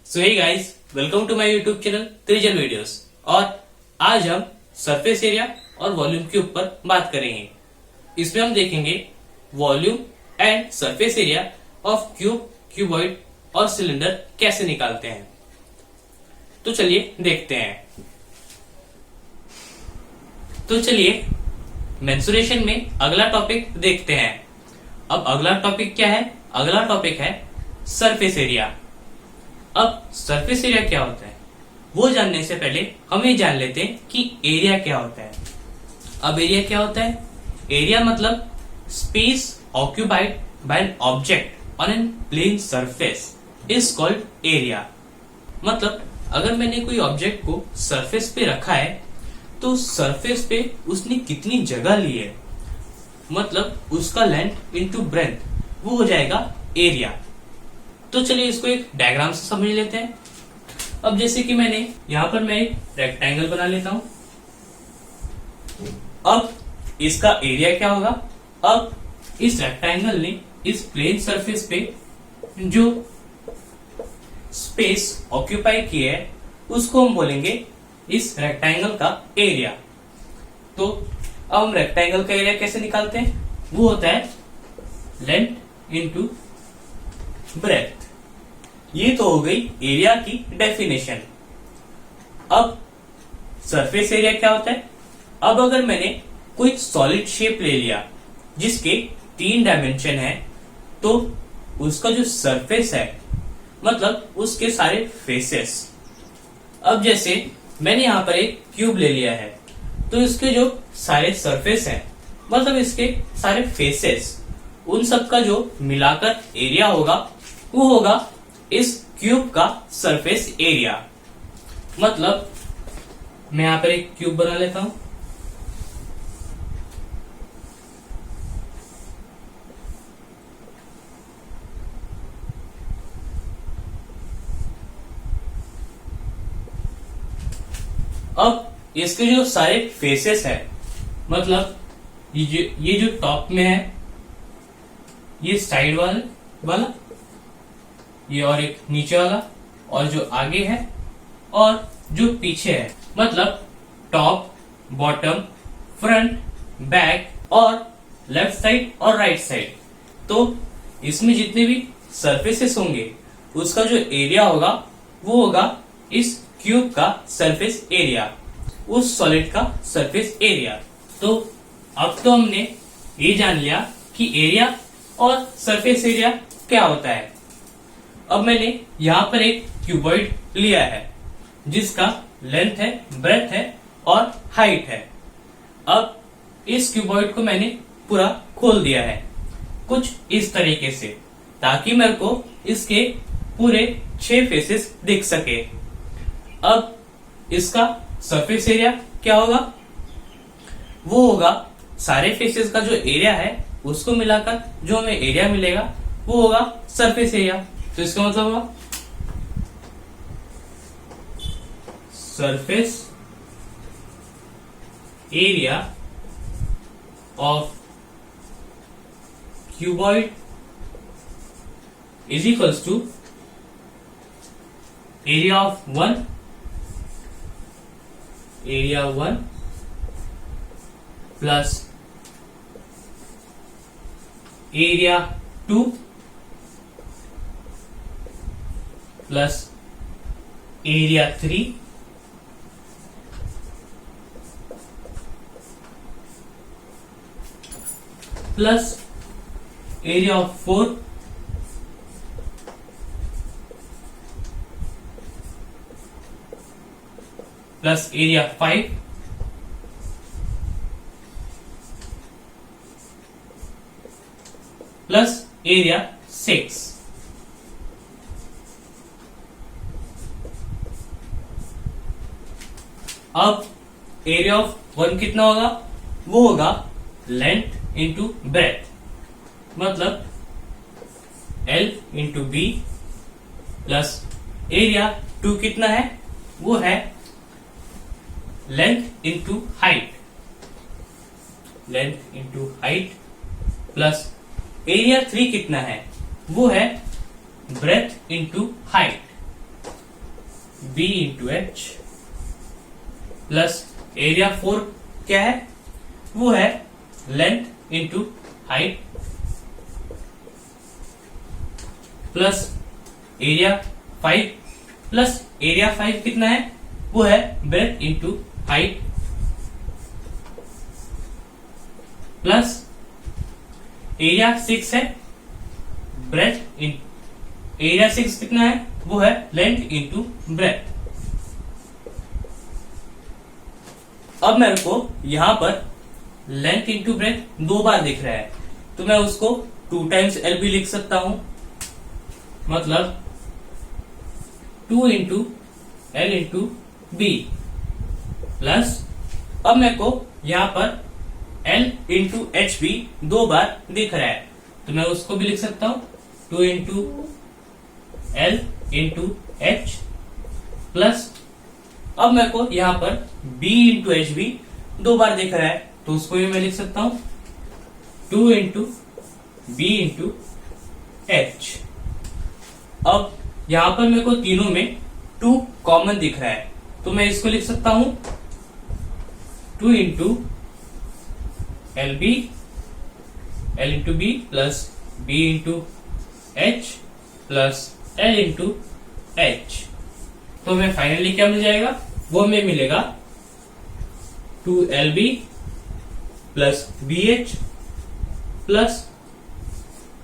So hey guys, welcome to my YouTube channel Trijan videos. और आज हम सरफेस एरिया और वॉल्यूम के ऊपर बात करेंगे। इसमें हम देखेंगे volume and surface area of cube, cuboid और सिलेंडर कैसे निकालते हैं। तो चलिए देखते हैं। तो चलिए मेंसुरेशन में अगला टॉपिक देखते हैं। अब अगला टॉपिक क्या है? अगला टॉपिक है सरफेस एरिया। अब सरफेस एरिया क्या होता है वो जानने से पहले हम ये जान लेते हैं कि एरिया क्या होता है। अब एरिया क्या होता है? एरिया मतलब space occupied by an object on an plane surface is called area. मतलब अगर मैंने कोई ऑब्जेक्ट को सरफेस पे रखा है तो सरफेस पे उसने कितनी जगह ली है, मतलब उसका लेंथ इंटू ब्रेथ, वो हो जाएगा एरिया। तो चलिए इसको एक डायग्राम से समझ लेते हैं। अब जैसे कि यहां पर मैं एक रेक्टेंगल बना लेता हूं। अब इसका एरिया क्या होगा? अब इस रेक्टेंगल ने इस प्लेन सरफेस पे जो स्पेस ऑक्यूपाई की है उसको हम बोलेंगे इस रेक्टेंगल का एरिया। तो अब हम रेक्टेंगल का एरिया कैसे निकालते हैं? वो होता है लेंथ इंटू ब्रेथ। ये तो हो गई एरिया की डेफिनेशन। अब सरफेस एरिया क्या होता है? अब अगर मैंने कोई सॉलिड शेप ले लिया जिसके 3 डायमेंशन है तो उसका जो सरफेस है मतलब उसके सारे फेसेस। अब जैसे मैंने यहां पर एक क्यूब ले लिया है तो इसके जो सारे सरफेस हैं मतलब इसके सारे फेसेस, उन सब का जो मिलाकर एरिया होगा वो होगा इस क्यूब का सरफेस एरिया। मतलब मैं यहां पर एक क्यूब बना लेता हूं। अब इसके जो सारे फेसेस है मतलब ये जो टॉप में है, ये साइड वाला, ये और एक नीचे वाला, और जो आगे है और जो पीछे है, मतलब टॉप, बॉटम, फ्रंट, बैक और लेफ्ट साइड और राइट साइड। तो इसमें जितने भी सरफेसेस होंगे उसका जो एरिया होगा वो होगा इस क्यूब का सरफेस एरिया, उस सॉलिड का सरफेस एरिया। तो अब तो हमने ये जान लिया कि एरिया और सरफेस एरिया क्या होता है। अब मैंने यहां पर एक क्यूबॉइड लिया है जिसका लेंथ है, ब्रेथ है और हाइट है। अब इस क्यूबॉइड को मैंने पूरा खोल दिया है कुछ इस तरीके से ताकि मेरे को इसके पूरे 6 फेसेस दिख सके। अब इसका सरफेस एरिया क्या होगा? वो होगा सारे फेसेस का जो एरिया है उसको मिलाकर जो हमें एरिया मिलेगा वो होगा सरफेस एरिया। तो इसका मतलब होगा surface area of cuboid is equals to area of area 1 plus area 2 plus area 3 plus area of 4 plus area 5 plus area 6। अब एरिया ऑफ 1 कितना होगा? वो होगा लेंथ इंटू ब्रेथ, मतलब L into B, plus area 2 कितना है? वो है length into height, plus area 3 कितना है? वो है breadth into height. B into H plus area 4 क्या है, वो है length into height plus area 5 plus area 5 कितना है, वो है breadth into height plus area 6 है ब्रेथ इन एरिया 6 कितना है, वो है लेंथ इंटू ब्रेथ। अब मेरे को यहां पर लेंथ इंटू ब्रेथ 2 बार दिख रहा है, तो मैं उसको 2 टाइम्स एल भी लिख सकता हूं, मतलब 2 into L into B plus अब मेरे को यहां पर एल इंटू एच भी 2 बार दिख रहा है, तो मैं उसको भी लिख सकता हूं 2 into L into H plus अब मेरे को यहां पर बी इंटू एच भी 2 बार दिख रहा है, तो उसको भी मैं लिख सकता हूं 2 इंटू बी इंटू एच। अब यहां पर मेरे को तीनों में 2 कॉमन दिख रहा है, तो मैं इसको लिख सकता हूं 2 into L B L into B plus B into H plus L into H. तो हमें फाइनली क्या मिल जाएगा, वो हमें मिलेगा 2 LB plus BH plus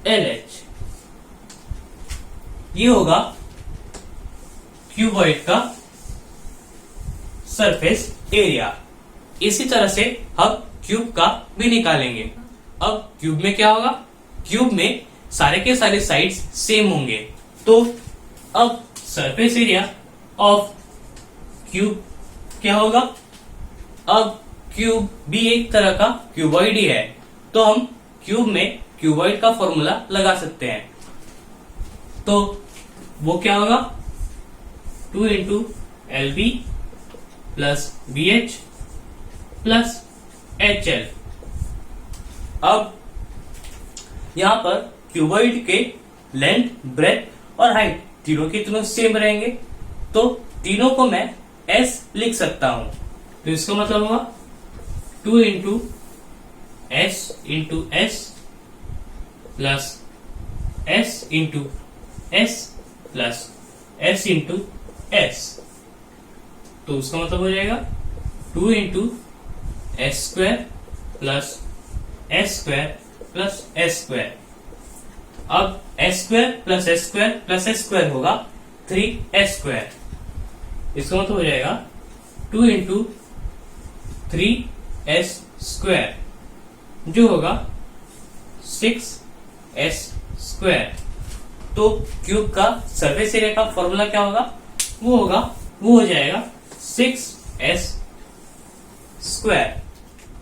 LH। ये होगा क्यूबॉइड का सरफेस एरिया। इसी तरह से हम क्यूब का भी निकालेंगे। अब क्यूब में क्या होगा, क्यूब में सारे के सारे साइड्स सेम होंगे, तो अब सरफेस एरिया ऑफ क्यूब क्या होगा, अब क्यूब भी एक तरह का क्यूबॉइड ही है, तो हम क्यूब में क्यूबॉइड का फॉर्मूला लगा सकते हैं। तो वो क्या होगा 2 into L B plus B H plus H L. अब यहां पर क्यूबॉइड के लेंथ, ब्रेथ और हाइट तीनों के तीनों सेम रहेंगे, तो तीनों को मैं एस लिख सकता हूं। तो इसका मतलब होगा 2 into S into S plus S into S plus S into S. तो उसका मतलब हो जाएगा 2 into S square plus S square plus S square. अब S square plus S square plus S square होगा 3s स्क्वायर। इसका मतलब हो जाएगा 2 इंटू 3s स्क्वायर जो होगा 6s स्क्वायर। तो क्यूब का सरफेस एरिया का फॉर्मूला क्या होगा, वो हो जाएगा 6s स्क्वायर।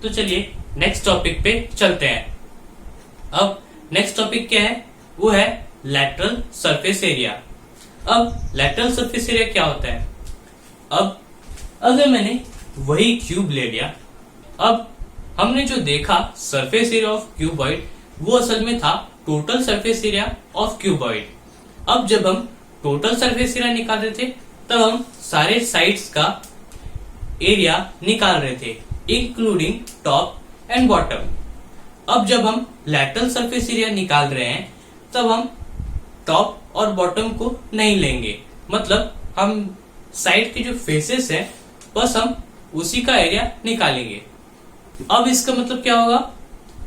तो चलिए नेक्स्ट टॉपिक पे चलते हैं। अब नेक्स्ट टॉपिक क्या है, वो है लैटरल सरफेस एरिया। अब लैटरल सरफेस एरिया क्या होता है, अब अगर मैंने वही क्यूब ले लिया, अब हमने जो देखा सरफेस एरिया ऑफ क्यूबॉइड वो असल में था total surface area of cuboid. अब जब हम टोटल सरफेस एरिया निकाल रहे थे, तब हम सारे साइड्स का एरिया निकाल रहे थे इंक्लूडिंग टॉप एंड बॉटम। अब जब हम लैटरल सरफेस एरिया निकाल रहे हैं, तब हम टॉप और बॉटम को नहीं लेंगे, मतलब हम साइड के जो फेसेस हैं बस हम उसी का एरिया निकालेंगे। अब इसका मतलब क्या होगा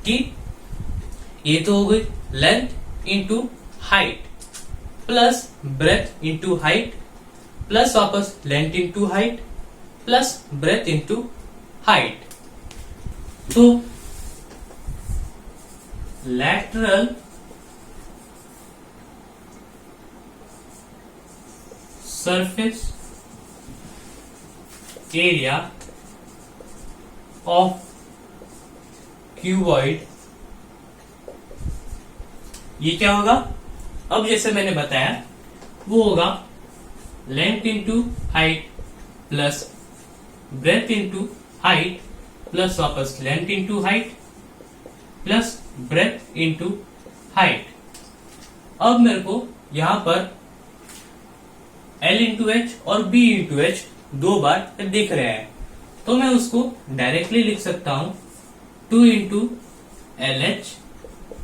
कि ये तो हो गई length into height plus breadth into height plus वापस length into height plus breadth into height. तो lateral surface area of cuboid ये क्या होगा, अब जैसे मैंने बताया वो होगा length into height plus breadth into height plus वापस length into height plus breadth into height. अब मेरे को यहां पर L इंटू एच और B इंटू एच दो बार दिख रहे हैं, तो मैं उसको डायरेक्टली लिख सकता हूं 2 into L H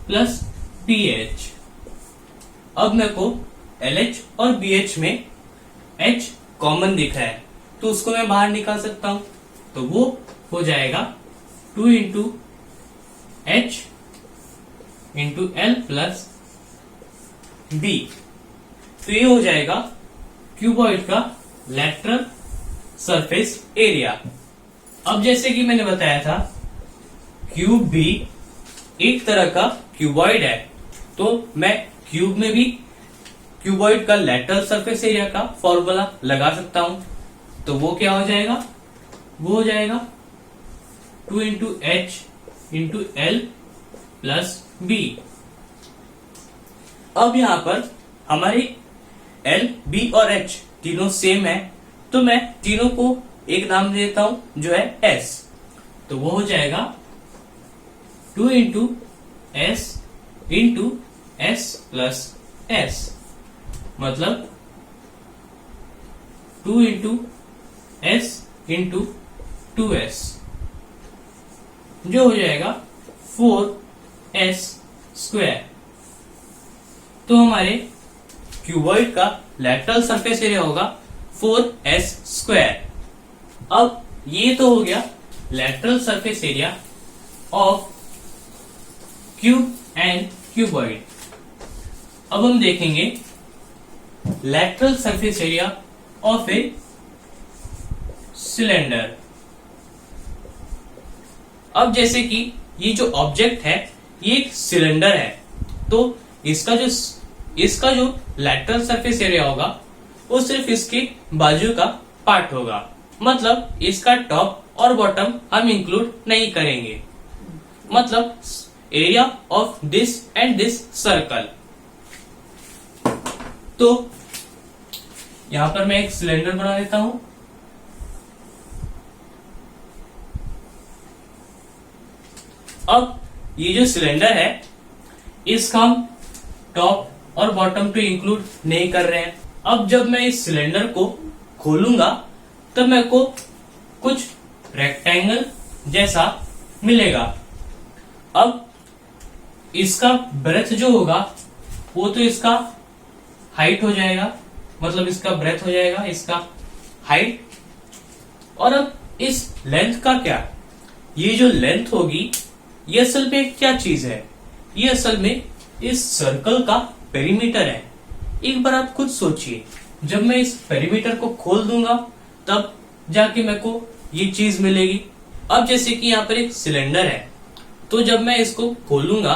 plus B H. अब मेरे को एल एच और बी एच में H कॉमन दिख रहा है, तो उसको मैं बाहर निकाल सकता हूं, तो वो हो जाएगा 2 into H into L plus B. तो ये हो जाएगा क्यूबॉइड का लैटरल सरफेस एरिया। अब जैसे कि मैंने बताया था, क्यूब भी एक तरह का क्यूबॉइड है, तो मैं क्यूब में भी क्यूबॉइड का लैटरल सरफेस एरिया का फॉर्मूला लगा सकता हूं। तो वो क्या हो जाएगा, वो हो जाएगा 2 into H into L plus B. अब यहां पर हमारी एल, बी और एच तीनों सेम है, तो मैं तीनों को एक नाम देता हूं जो है एस। तो वो हो जाएगा 2 into S into S plus S, मतलब 2 इंटू एस इंटू 2s, जो हो जाएगा 4s स्क्वायर। तो हमारे क्यूबॉइड का लैटरल सरफेस एरिया होगा 4s स्क्वायर। अब ये तो हो गया lateral surface area of cube and cuboid. अब हम देखेंगे lateral surface area of a cylinder. अब जैसे कि ये जो ऑब्जेक्ट है ये एक सिलेंडर है, तो इसका जो लैटरल सरफेस एरिया होगा वो सिर्फ इसके बाजू का पार्ट होगा, मतलब इसका टॉप और बॉटम हम इंक्लूड नहीं करेंगे, मतलब area of this and this circle. तो यहां पर मैं एक सिलेंडर बना देता हूं। अब ये जो सिलेंडर है इसका हम टॉप और बॉटम पे इंक्लूड नहीं कर रहे हैं। अब जब मैं इस सिलेंडर को खोलूंगा तब मेरे को कुछ रेक्टेंगल जैसा मिलेगा। अब इसका ब्रेथ जो होगा वो तो इसका हाइट हो जाएगा, मतलब इसका ब्रेथ हो जाएगा, इसका हाइट। और अब इस लेंथ का क्या, ये जो लेंथ होगी ये असल में क्या चीज है, ये असल में इस सर्कल का पेरीमीटर है। एक बार आप खुद सोचिए, जब मैं इस पेरीमीटर को खोल दूंगा तब जाके मेरे को ये चीज मिलेगी। अब जैसे कि यहाँ पर एक सिलेंडर है, तो जब मैं इसको खोलूंगा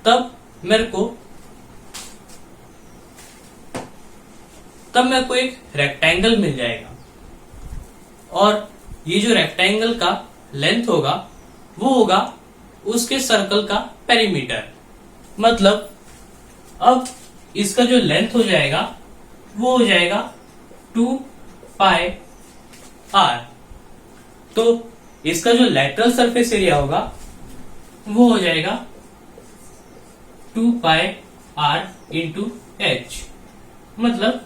तब मेरे को एक रेक्टेंगल मिल जाएगा, और ये जो रेक्टेंगल का लेंथ होगा वो होगा उसके सर्कल का पेरीमीटर। मतलब अब इसका जो लेंथ हो जाएगा वो हो जाएगा 2 पाई आर। तो इसका जो लैटरल सरफेस एरिया होगा वो हो जाएगा 2 पाई आर इंटू एच, मतलब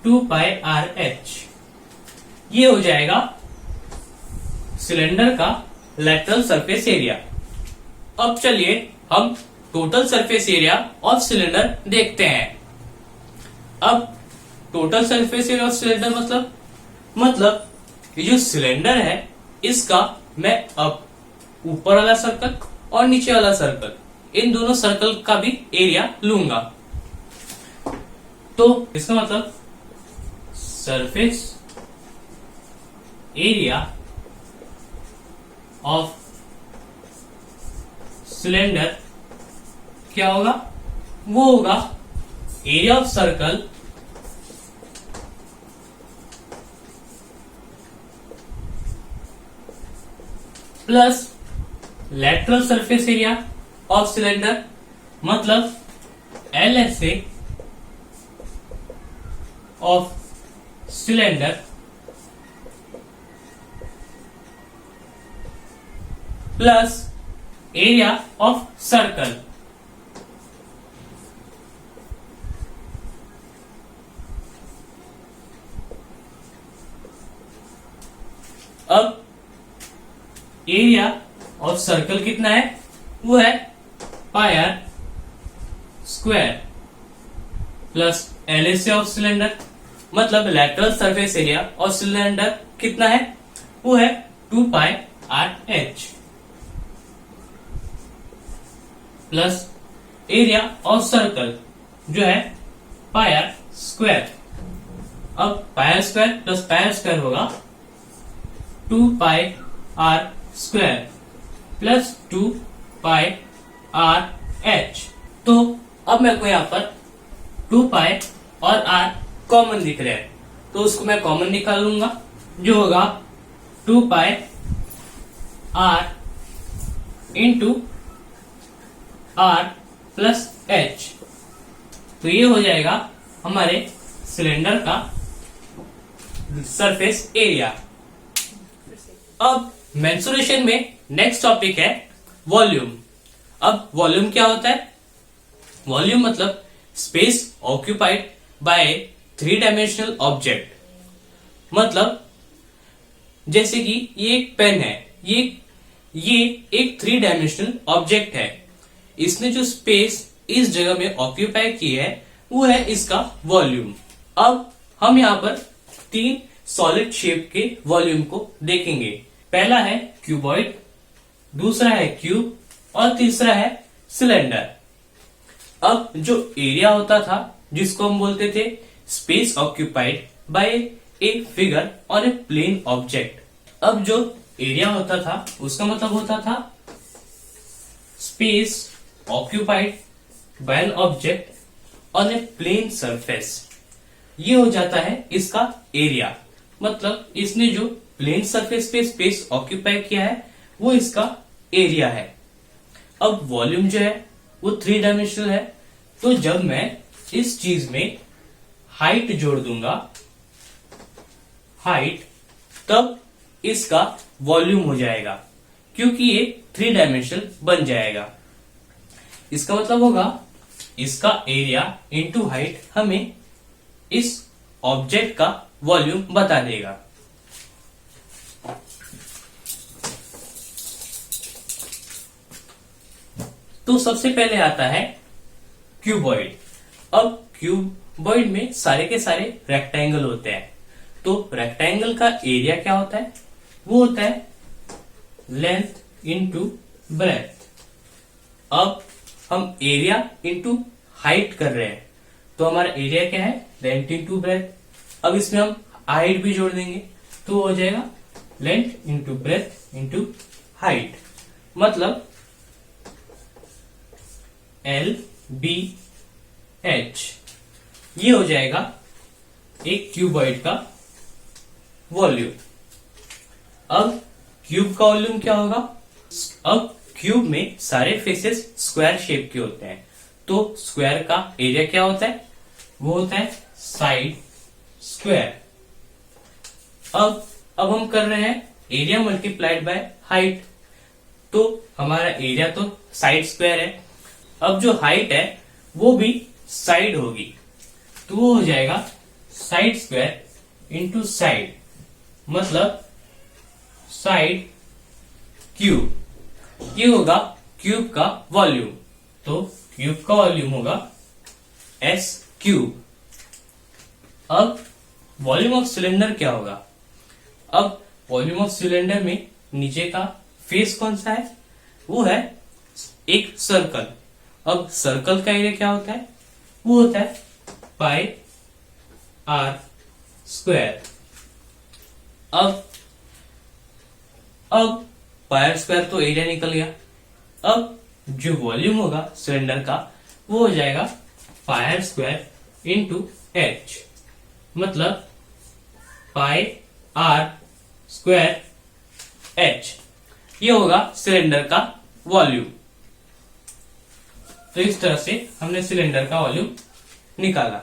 2 पाई आर एच। ये हो जाएगा सिलेंडर का लैटरल सरफेस एरिया। अब चलिए हम total surface area of cylinder देखते हैं। अब total surface area of cylinder मतलब ये जो सिलेंडर है इसका मैं अब ऊपर वाला सर्कल और नीचे वाला सर्कल, इन दोनों सर्कल का भी एरिया लूंगा। तो इसका मतलब सरफेस एरिया ऑफ सिलेंडर क्या होगा, वो होगा area of circle plus lateral surface area of cylinder, मतलब LSA of cylinder plus area of circle. अब एरिया ऑफ सर्कल कितना है, वो है pi are square plus LHC of cylinder, मतलब lateral surface area of cylinder कितना है, वो है 2 pi are h plus area of circle जो है पाई आर स्क्वायर। अब pi are square plus pi are square होगा 2 pi are square plus 2 pi are H. तो अब मेरे को यहाँ पर 2 पाई और r कॉमन दिख रहे हैं, तो उसको मैं कॉमन निकाल लूंगा, जो होगा 2 पाई r into r plus h। तो ये हो जाएगा हमारे सिलेंडर का सरफेस एरिया। अब मेंसुरेशन में नेक्स्ट टॉपिक है वॉल्यूम। अब वॉल्यूम क्या होता है, वॉल्यूम मतलब space occupied bye 3 dimensional object. मतलब जैसे कि ये एक पेन है, ये एक 3 डायमेंशनल ऑब्जेक्ट है, इसने जो स्पेस इस जगह में ऑक्यूपाई की है वो है इसका वॉल्यूम। अब हम यहाँ पर 3 सॉलिड शेप के वॉल्यूम को देखेंगे। पहला है क्यूबॉइड, दूसरा है क्यूब और तीसरा है सिलेंडर। अब जो एरिया होता था जिसको हम बोलते थे space occupied by a figure on a plane object. अब जो एरिया होता था उसका मतलब होता था space occupied by an object on a plane surface. ये हो जाता है इसका एरिया, मतलब इसने जो प्लेन सरफेस पे स्पेस ऑक्यूपाई किया है वो इसका एरिया है। अब वॉल्यूम जो है वो 3 डायमेंशनल है, तो जब मैं इस चीज में हाइट जोड़ दूंगा, हाइट, तब इसका वॉल्यूम हो जाएगा, क्योंकि ये 3 डायमेंशनल बन जाएगा। इसका मतलब होगा इसका एरिया इंटू हाइट हमें इस ऑब्जेक्ट का वॉल्यूम बता देगा। तो सबसे पहले आता है क्यूबॉइड। अब क्यूबॉइड में सारे के सारे रेक्टेंगल होते हैं, तो रेक्टेंगल का एरिया क्या होता है, वो होता है लेंथ इंटू ब्रेथ। अब हम एरिया इंटू हाइट कर रहे हैं, तो हमारा एरिया क्या है, लेंथ इंटू ब्रेथ। अब इसमें हम हाइट भी जोड़ देंगे तो हो जाएगा length into breath into height, मतलब LBH। ये हो जाएगा एक क्यूबॉइड का वॉल्यूम। अब क्यूब का वॉल्यूम क्या होगा, अब क्यूब में सारे फेसेस स्क्वायर शेप के होते हैं, तो स्क्वायर का एरिया क्या होता है, वो होता है साइड स्क्वायर। अब हम कर रहे हैं एरिया मल्टीप्लाइड बाय हाइट, तो हमारा एरिया तो साइड स्क्वायर है, अब जो हाइट है वो भी साइड होगी, तो वो हो जाएगा साइड स्क्वायर इंटू साइड, मतलब साइड क्यूब। ये होगा क्यूब का वॉल्यूम, तो क्यूब का वॉल्यूम होगा S क्यूब। अब वॉल्यूम ऑफ सिलेंडर क्या होगा, अब वॉल्यूम ऑफ सिलेंडर में नीचे का फेस कौन सा है, वो है एक सर्कल। अब सर्कल का एरिया क्या होता है, वो होता है पाई आर स्क्वायर। अब पाई आर स्क्वायर तो एरिया निकल गया। अब जो वॉल्यूम होगा सिलेंडर का वो हो जाएगा पाई आर स्क्वायर इंटू एच, मतलब पाई आर स्क्वायर एच। ये होगा सिलेंडर का वॉल्यूम। तो इस तरह से हमने सिलेंडर का वॉल्यूम निकाला।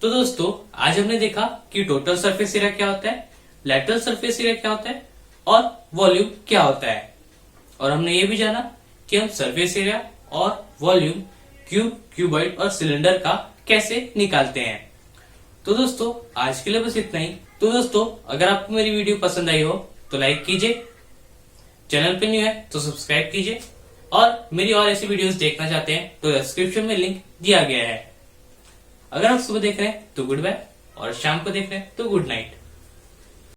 तो दोस्तों आज हमने देखा कि टोटल सरफेस एरिया क्या होता है, लेटरल सरफेस एरिया क्या होता है और वॉल्यूम क्या होता है, और हमने ये भी जाना कि हम सरफेस एरिया और वॉल्यूम क्यूब, क्यूबॉइड और सिलेंडर का कैसे निकालते हैं। तो दोस्तों आज के लिए बस इतना ही। तो दोस्तों अगर आपको मेरी वीडियो पसंद आई हो तो लाइक कीजिए, चैनल पे न्यू है तो सब्सक्राइब कीजिए, और मेरी और ऐसी वीडियोस देखना चाहते हैं तो डिस्क्रिप्शन में लिंक दिया गया है। अगर आप सुबह देख रहे हैं तो गुड बाय, और शाम को देख रहे हैं तो गुड नाइट।